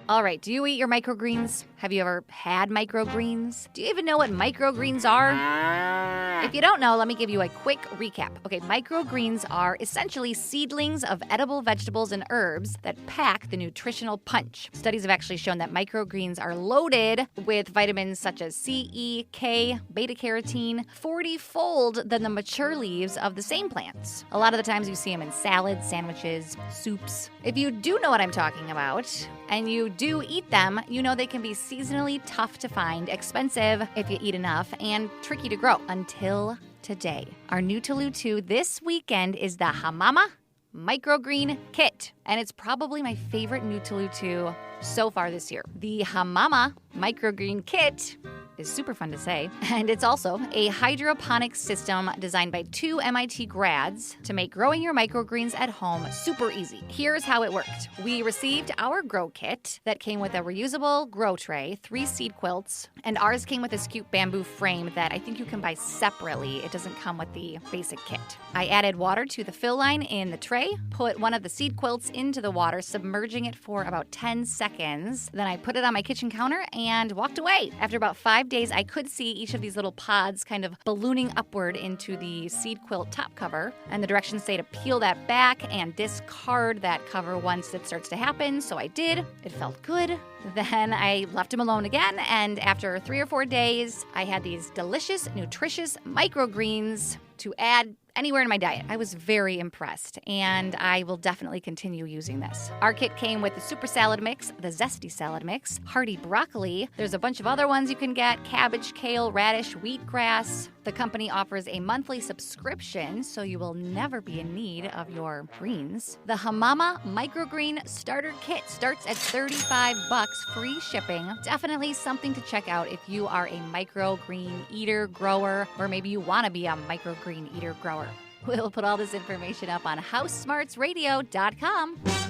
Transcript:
All right, do you eat your microgreens? Have you ever had microgreens? Do you even know what microgreens are? If you don't know, let me give you a quick recap. Okay, microgreens are essentially seedlings of edible vegetables and herbs that pack the nutritional punch. Studies have actually shown that microgreens are loaded with vitamins such as C, E, K, beta-carotene, 40-fold than the mature leaves of the same plants. A lot of the times you see them in salads, sandwiches, soups. If you do know what I'm talking about, and you do eat them, you know they can be seasonally tough to find, expensive if you eat enough, and tricky to grow until today. Our new to Lutu this weekend is the Hamama Microgreen Kit, and it's probably my favorite new to Lutu so far this year. The Hamama Microgreen Kit is super fun to say, and it's also a hydroponic system designed by 2 MIT grads to make growing your microgreens at home super easy. Here's how it worked. We received our grow kit that came with a reusable grow tray, 3 seed quilts, and ours came with this cute bamboo frame that I think you can buy separately. It doesn't come with the basic kit. I added water to the fill line in the tray, put one of the seed quilts into the water, submerging it for about 10 seconds. Then I put it on my kitchen counter and walked away. After about 5 days, I could see each of these little pods kind of ballooning upward into the seed quilt top cover, and the directions say to peel that back and discard that cover once it starts to happen, so I did. It felt good. Then I left him alone again, and after 3 or 4 days, I had these delicious, nutritious microgreens to add anywhere in my diet. I was very impressed, and I will definitely continue using this. Our kit came with the super salad mix, the Zesty salad mix, hearty broccoli. There's a bunch of other ones you can get: Cabbage, Kale, Radish, Wheatgrass. The company offers a monthly subscription, so you will never be in need of your greens. The Hamama Microgreen Starter Kit starts at $35, free shipping. Definitely something to check out if you are a microgreen eater, grower, or maybe you want to be a microgreen eater, grower. We'll put all this information up on HouseSmartsRadio.com.